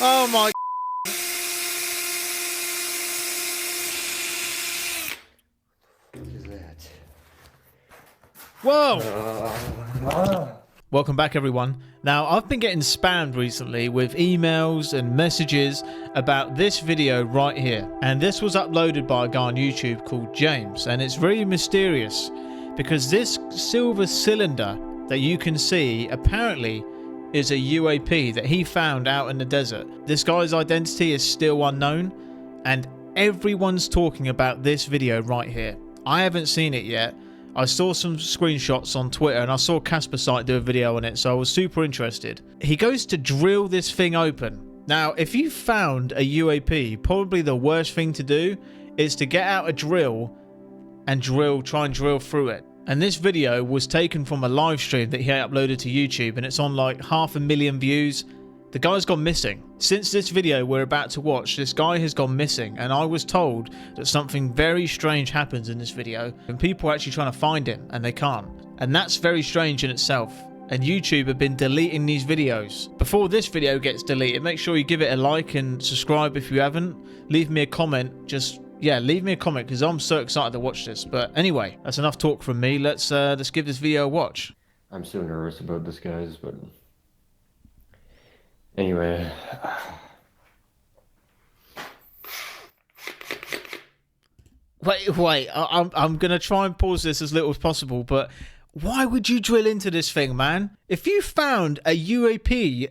Oh my. What is that? Whoa! Welcome back, everyone. Now, I've been getting spammed recently with emails and messages about this video right here. And this was uploaded by a guy on YouTube called James. And it's very mysterious because this silver cylinder that you can see apparently is a UAP that he found out in the desert. This guy's identity is still unknown, and everyone's talking about this video right here. I haven't seen it yet. I saw some screenshots on Twitter and I saw Casper Sight do a video on it, so I was super interested. He goes to drill this thing open. Now, if you found a UAP, probably the worst thing to do is to get out a drill and try and drill through it. And this video was taken from a live stream that he uploaded to YouTube, and it's on like 500,000 views. The guy's gone missing. Since this video we're about to watch, this guy has gone missing, and I was told that something very strange happens in this video, and people are actually trying to find him, and they can't. And that's very strange in itself. And YouTube have been deleting these videos. Before this video gets deleted, make sure you give it a like and subscribe if you haven't. Leave me a comment, leave me a comment because I'm so excited to watch this. But anyway, that's enough talk from me. Let's give this video a watch. I'm so nervous about this, guys, but anyway. Wait. I'm gonna try and pause this as little as possible. But why would you drill into this thing, man? If you found a UAP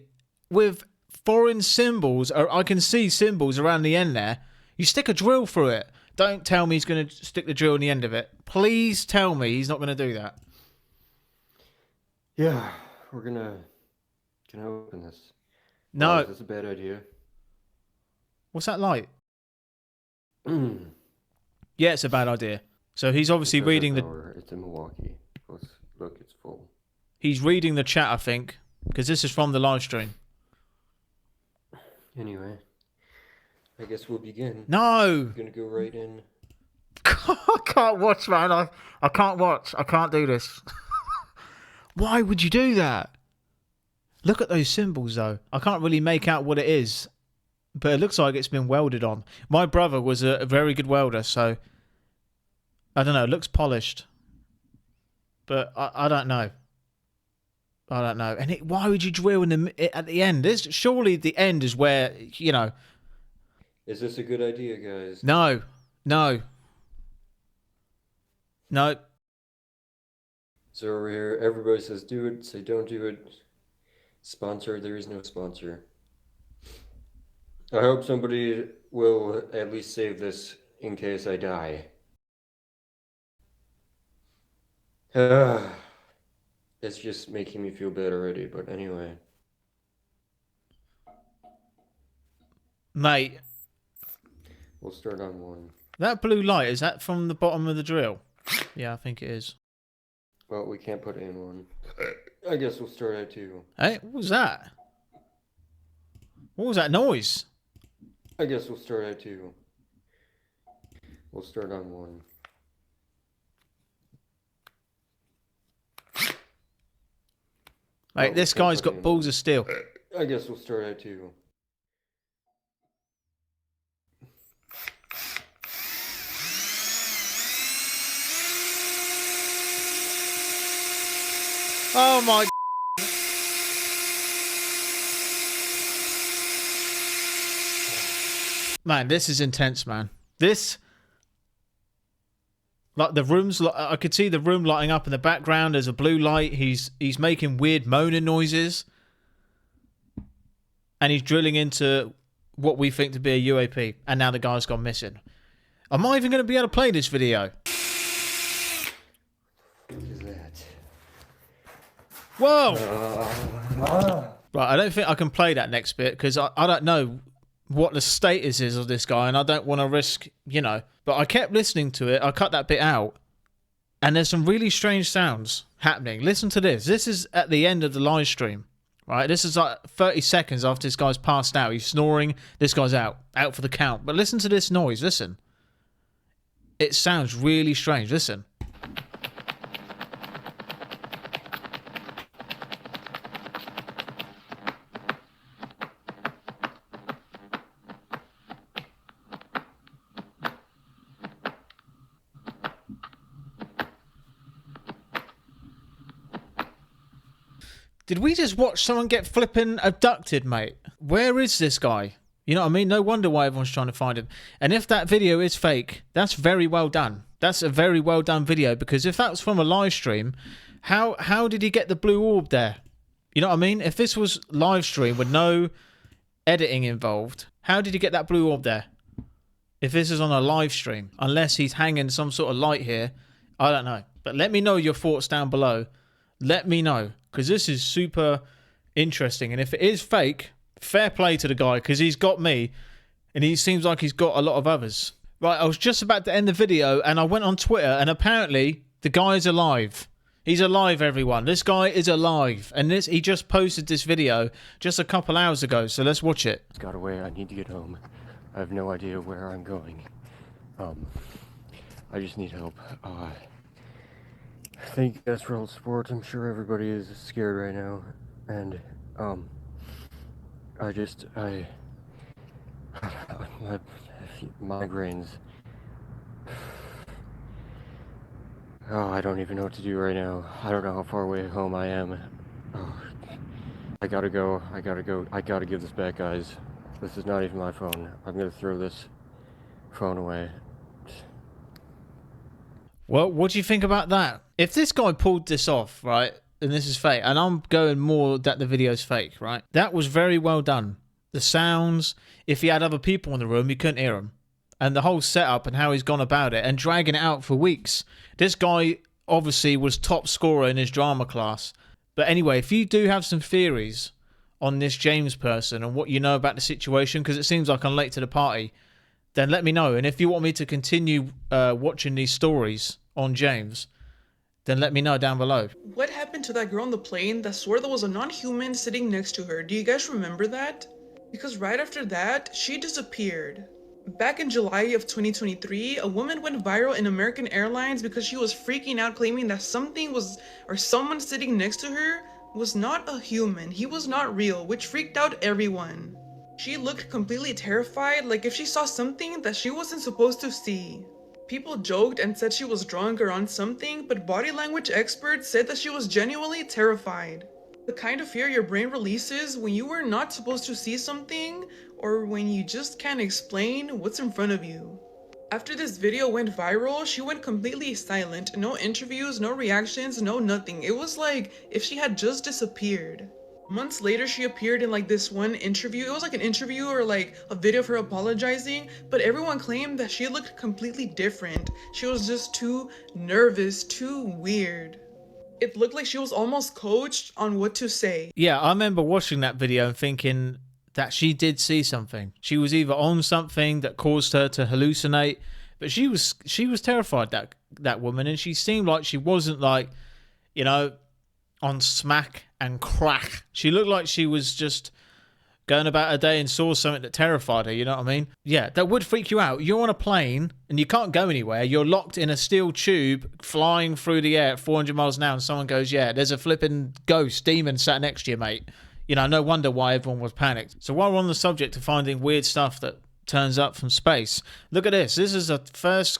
with foreign symbols, or I can see symbols around the end there, you stick a drill through it. Don't tell me he's going to stick the drill in the end of it. Please tell me he's not going to do that. Yeah, can I open this? No. Is this a bad idea? What's that light? Yeah, it's a bad idea. So he's obviously reading the... It's in Milwaukee. Look, it's full. He's reading the chat, I think, because this is from the live stream. Anyway, I guess we'll begin. No! I'm gonna go right in. I can't watch, man. I can't watch. I can't do this. Why would you do that? Look at those symbols, though. I can't really make out what it is, but it looks like it's been welded on. My brother was a very good welder, so I don't know. It looks polished, but I don't know. I don't know. And why would you drill at the end? Surely the end is where, you know. Is this a good idea, guys? No. So over here, everybody says do it, say don't do it. Sponsor, there is no sponsor. I hope somebody will at least save this in case I die. It's just making me feel bad already, but anyway. Mate. We'll start on one. That blue light, is that from the bottom of the drill? Yeah, I think it is. Well, we can't put it in one. I guess we'll start at two. Hey, what was that? What was that noise? I guess we'll start at two. We'll start on one. Mate, this guy's got balls of steel. I guess we'll start at two. Oh my... Man, this is intense, man. This... Like, the room's... I could see the room lighting up in the background. There's a blue light. He's making weird moaning noises. And he's drilling into what we think to be a UAP. And now the guy's gone missing. Am I even going to be able to play this video? What is that? Whoa! Right, I don't think I can play that next bit because I don't know what the status is of this guy and I don't want to risk, you know. But I kept listening to it. I cut that bit out. And there's some really strange sounds happening. Listen to this. This is at the end of the live stream. Right, this is like 30 seconds after this guy's passed out. He's snoring. This guy's out for the count. But listen to this noise. Listen. It sounds really strange. Listen. Did we just watch someone get flipping abducted, mate? Where is this guy? You know what I mean? No wonder why everyone's trying to find him. And if that video is fake, that's very well done. That's a very well done video, because if that was from a live stream, how did he get the blue orb there? You know what I mean? If this was live stream with no editing involved, how did he get that blue orb there? If this is on a live stream, unless he's hanging some sort of light here, I don't know. But let me know your thoughts down below. Let me know, because this is super interesting. And if it is fake, fair play to the guy, because he's got me, and he seems like he's got a lot of others. Right, I was just about to end the video, and I went on Twitter, and apparently the guy's alive. He's alive, everyone. This guy is alive. And he just posted this video just a couple hours ago, so let's watch it. It's got away. I need to get home. I have no idea where I'm going. I just need help. Thank you guys for all the support. I'm sure everybody is scared right now. And, my migraines. Oh, I don't even know what to do right now. I don't know how far away home I am. Oh, I gotta go. I gotta give this back, guys. This is not even my phone. I'm gonna throw this phone away. Well, what do you think about that? If this guy pulled this off, right, and this is fake, and I'm going more that the video's fake, right? That was very well done. The sounds, if he had other people in the room, you couldn't hear them. And the whole setup and how he's gone about it and dragging it out for weeks. This guy obviously was top scorer in his drama class. But anyway, if you do have some theories on this James person and what you know about the situation, because it seems like I'm late to the party, then let me know. And if you want me to continue watching these stories on James, then let me know down below. What happened to that girl on the plane that swore there was a non-human sitting next to her? Do you guys remember that? Because right after that, she disappeared. Back in July of 2023, a woman went viral in American Airlines because she was freaking out, claiming that someone sitting next to her was not a human. He was not real, which freaked out everyone. She looked completely terrified, like if she saw something that she wasn't supposed to see. People joked and said she was drunk or on something, but body language experts said that she was genuinely terrified. The kind of fear your brain releases when you were not supposed to see something, or when you just can't explain what's in front of you. After this video went viral, she went completely silent. No interviews, no reactions, no nothing. It was like if she had just disappeared. Months later, she appeared in like this one interview. It was like an interview or like a video of her apologizing, but everyone claimed that she looked completely different. She was just too nervous, too weird. It looked like she was almost coached on what to say. Yeah, I remember watching that video and thinking that she did see something. She was either on something that caused her to hallucinate, but she was terrified, that woman, and she seemed like she wasn't like, you know, on smack and crack. She looked like she was just going about her day and saw something that terrified her, you know what I mean? Yeah, that would freak you out. You're on a plane and you can't go anywhere. You're locked in a steel tube flying through the air at 400 miles an hour, and someone goes, yeah, there's a flipping ghost demon sat next to you, mate. You know, no wonder why everyone was panicked. So while we're on the subject of finding weird stuff that turns up from space, look at this. This is a first...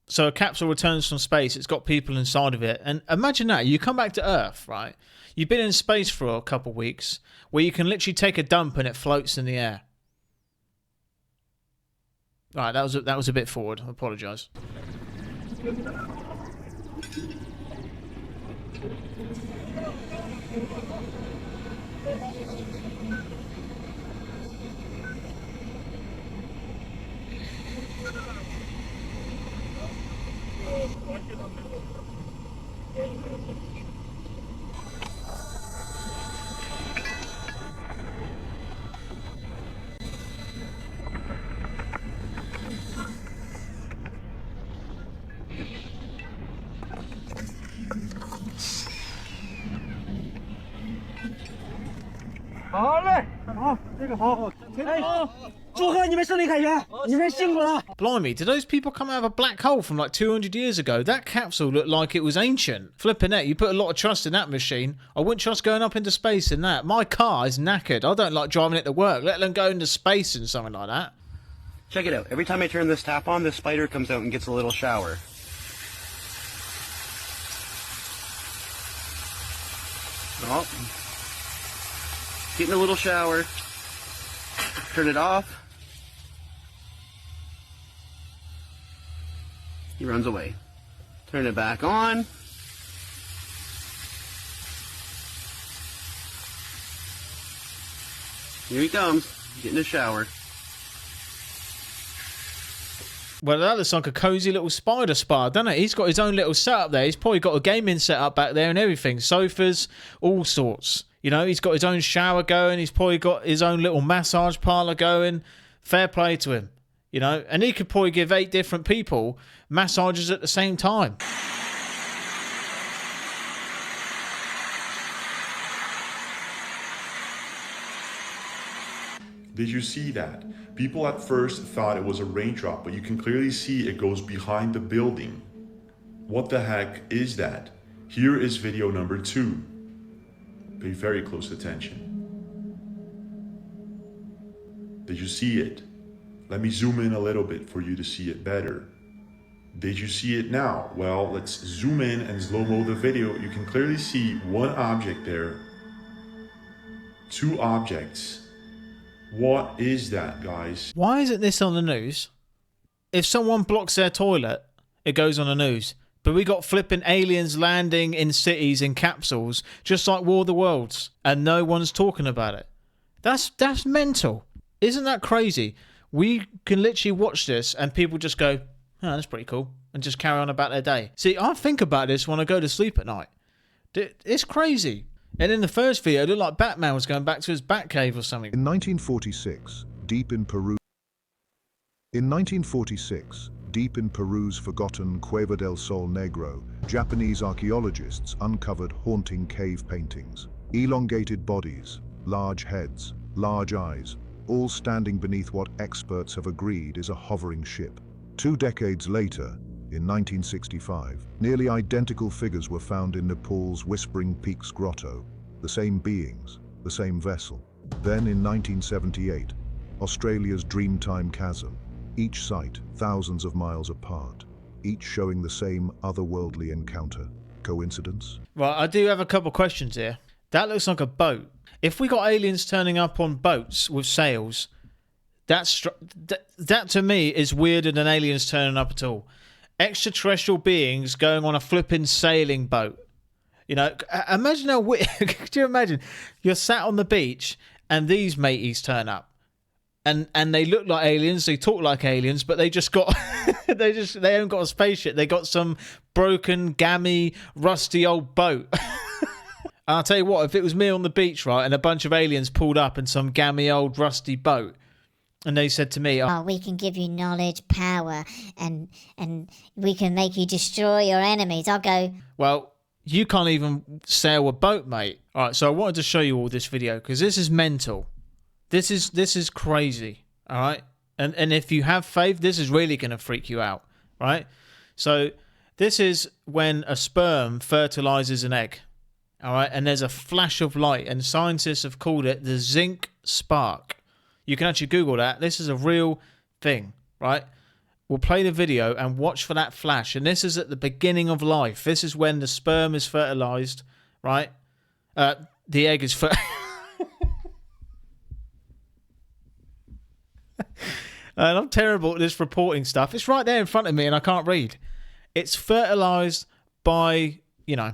So a capsule returns from space. It's got people inside of it. And imagine that. You come back to Earth, right? You've been in space for a couple of weeks where you can literally take a dump and it floats in the air. All right, that was a bit forward. I apologise. Blimey, did those people come out of a black hole from like 200 years ago? That capsule looked like it was ancient. Flipping it, you put a lot of trust in that machine. I wouldn't trust going up into space in that. My car is knackered. I don't like driving it to work, let alone go into space in something like that. Check it out. Every time I turn this tap on, this spider comes out and gets a little shower. Oh. Get in a little shower. Turn it off. He runs away. Turn it back on. Here he comes. Get in the shower. Well, that looks like a cozy little spider spa, doesn't it? He's got his own little setup there. He's probably got a gaming setup back there and everything. Sofas, all sorts. You know, he's got his own shower going. He's probably got his own little massage parlour going. Fair play to him. You know, and he could probably give 8 different people massages at the same time. Did you see that? People at first thought it was a raindrop, but you can clearly see it goes behind the building. What the heck is that? Here is video number 2. Pay very close attention. Did you see it? Let me zoom in a little bit for you to see it better. Did you see it now? Well, let's zoom in and slow-mo the video. You can clearly see one object there. 2 objects. What is that, guys? Why isn't this on the news? If someone blocks their toilet, it goes on the news. But we got flipping aliens landing in cities in capsules, just like War of the Worlds, and no one's talking about it. That's mental. Isn't that crazy? We can literally watch this and people just go, oh, that's pretty cool, and just carry on about their day. See, I think about this when I go to sleep at night. It's crazy. And in the first video, it looked like Batman was going back to his Batcave or something. In 1946, deep in Peru's forgotten Cueva del Sol Negro, Japanese archaeologists uncovered haunting cave paintings. Elongated bodies, large heads, large eyes, all standing beneath what experts have agreed is a hovering ship. 2 decades later, in 1965, nearly identical figures were found in Nepal's Whispering Peaks Grotto. The same beings, the same vessel. Then in 1978, Australia's Dreamtime Chasm. Each site thousands of miles apart, each showing the same otherworldly encounter. Coincidence? Right, I do have a couple questions here. That looks like a boat. If we got aliens turning up on boats with sails, that to me is weirder than aliens turning up at all. Extraterrestrial beings going on a flipping sailing boat. You know, imagine how weird. Could you imagine? You're sat on the beach and these mateys turn up. And they look like aliens, they talk like aliens, but they just got they haven't got a spaceship. They got some broken, gammy, rusty old boat. I'll tell you what, if it was me on the beach, right, and a bunch of aliens pulled up in some gammy old rusty boat, and they said to me, oh, we can give you knowledge, power, and we can make you destroy your enemies, I'll go, well, you can't even sail a boat, mate. All right, so I wanted to show you all this video because this is mental. This is crazy, all right? And if you have faith, this is really going to freak you out, right? So this is when a sperm fertilizes an egg, all right? And there's a flash of light, and scientists have called it the zinc spark. You can actually Google that. This is a real thing, right? We'll play the video and watch for that flash. And this is at the beginning of life. This is when the sperm is fertilized, right? The egg is fertilized. And I'm terrible at this reporting stuff. It's right there in front of me and I can't read. It's fertilized by, you know.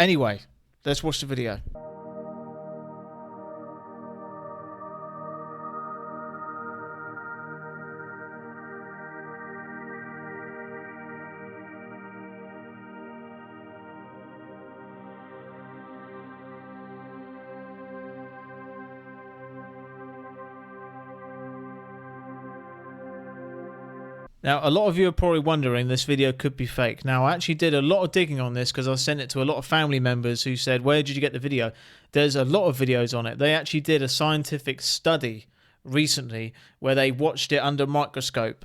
Anyway, let's watch the video. Now, a lot of you are probably wondering this video could be fake. Now, I actually did a lot of digging on this because I sent it to a lot of family members who said, where did you get the video? There's a lot of videos on it. They actually did a scientific study recently where they watched it under a microscope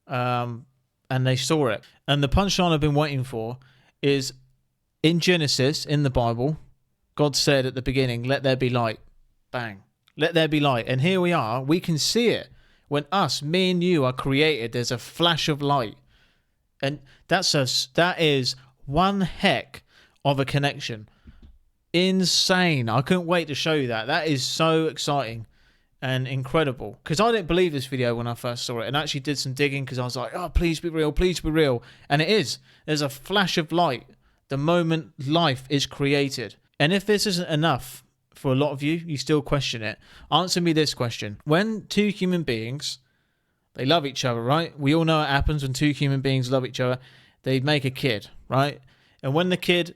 and they saw it. And the punchline I've been waiting for is in Genesis, in the Bible, God said at the beginning, let there be light. Bang. Let there be light. And here we are. We can see it. When me and you are created, there's a flash of light. And that is one heck of a connection. insane. I couldn't wait to show you that. That is so exciting and incredible, because I didn't believe this video when I first saw it, and actually did some digging, because I was like, oh, please be real, please be real. And it is. There's a flash of light the moment life is created. And if this isn't enough for a lot of you, you still question it, answer me this question. When two human beings, they love each other, right? We all know it happens when two human beings love each other. They make a kid, right? And when the kid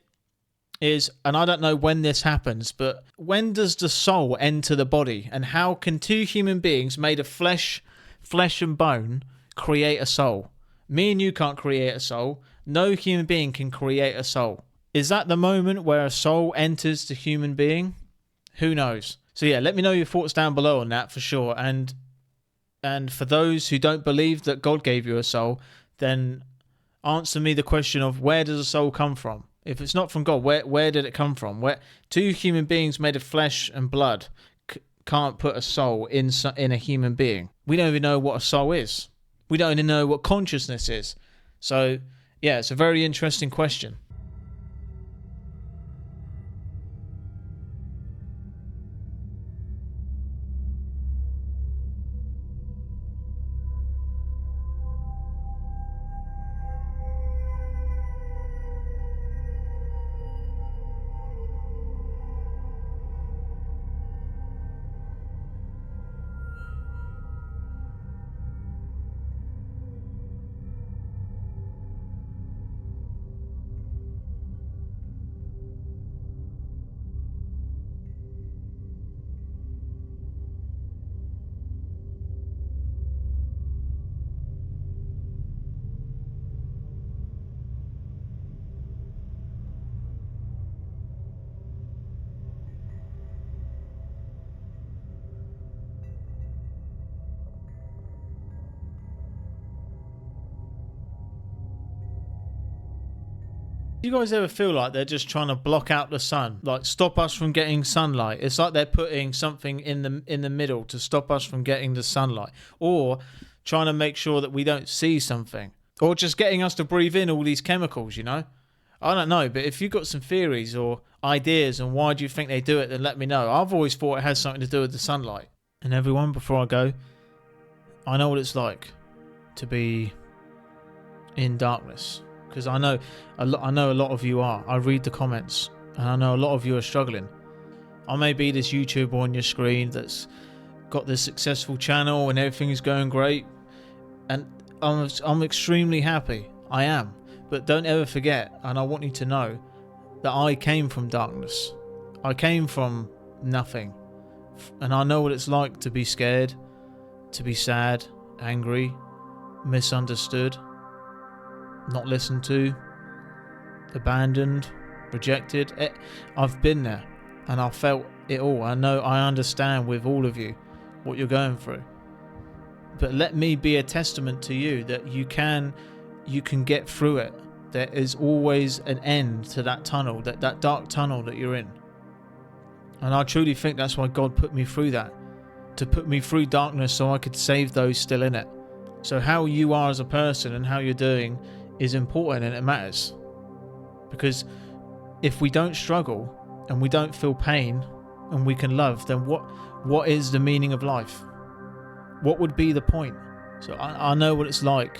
is, and I don't know when this happens, but when does the soul enter the body? And how can two human beings made of flesh and bone create a soul? Me and you can't create a soul. No human being can create a soul. Is that the moment where a soul enters the human being? Who knows? So yeah, let me know your thoughts down below on that for sure. And for those who don't believe that God gave you a soul, then answer me the question of, where does a soul come from? If it's not from God, where did it come from? Where two human beings made of flesh and blood can't put a soul in a human being. We don't even know what a soul is. We don't even know what consciousness is. So yeah, it's a very interesting question. Do you guys ever feel like they're just trying to block out the sun, like stop us from getting sunlight? It's like they're putting something in the middle to stop us from getting the sunlight, or trying to make sure that we don't see something, or just getting us to breathe in all these chemicals, you know? I don't know, but if you've got some theories or ideas on why do you think they do it, then let me know. I've always thought it has something to do with the sunlight. And everyone, before I go, I know what it's like to be in darkness. Because I know a lot of you are. I read the comments, and I know a lot of you are struggling. I may be this YouTuber on your screen that's got this successful channel and everything is going great, and I'm extremely happy. I am. But don't ever forget, and I want you to know, that I came from darkness. I came from nothing. And I know what it's like to be scared, to be sad, angry, misunderstood, not listened to, abandoned, rejected. I've been there, and I felt it all. I know, I understand with all of you what you're going through. But let me be a testament to you that you can get through it. There is always an end to that tunnel, that dark tunnel that you're in. And I truly think that's why God put me through that, to put me through darkness so I could save those still in it. So how you are as a person and how you're doing is important, and it matters. Because if we don't struggle and we don't feel pain and we can love, then what is the meaning of life? What would be the point? So I know what it's like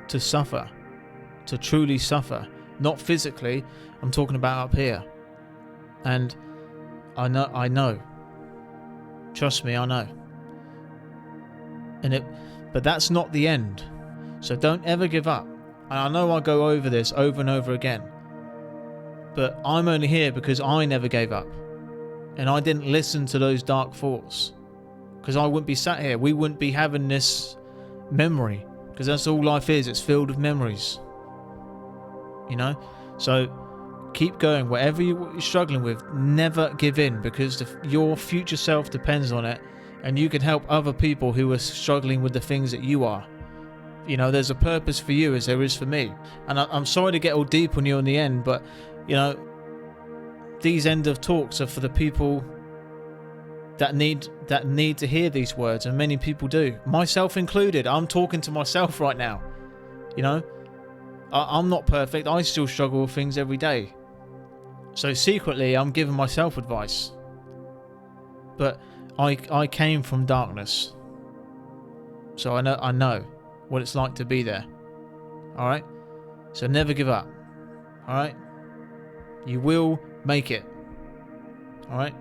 to suffer, to truly suffer. Not physically, I'm talking about up here. And I know. Trust me, I know. But that's not the end. So don't ever give up. And I know I go over this over and over again, but I'm only here because I never gave up. And I didn't listen to those dark thoughts. Because I wouldn't be sat here. We wouldn't be having this memory. Because that's all life is. It's filled with memories. You know? So keep going. Whatever you're struggling with, never give in. Because your future self depends on it. And you can help other people who are struggling with the things that you are. You know, there's a purpose for you as there is for me. And I'm sorry to get all deep on you in the end, but, you know, these end of talks are for the people that need to hear these words, and many people do, myself included. I'm talking to myself right now. You know, I'm not perfect. I still struggle with things every day. So secretly, I'm giving myself advice. But I came from darkness. So I know what it's like to be there. Alright? So never give up. Alright? You will make it. Alright?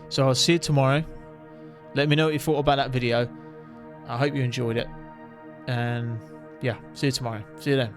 So I'll see you tomorrow. Let me know what you thought about that video. I hope you enjoyed it. And yeah, see you tomorrow. See you then.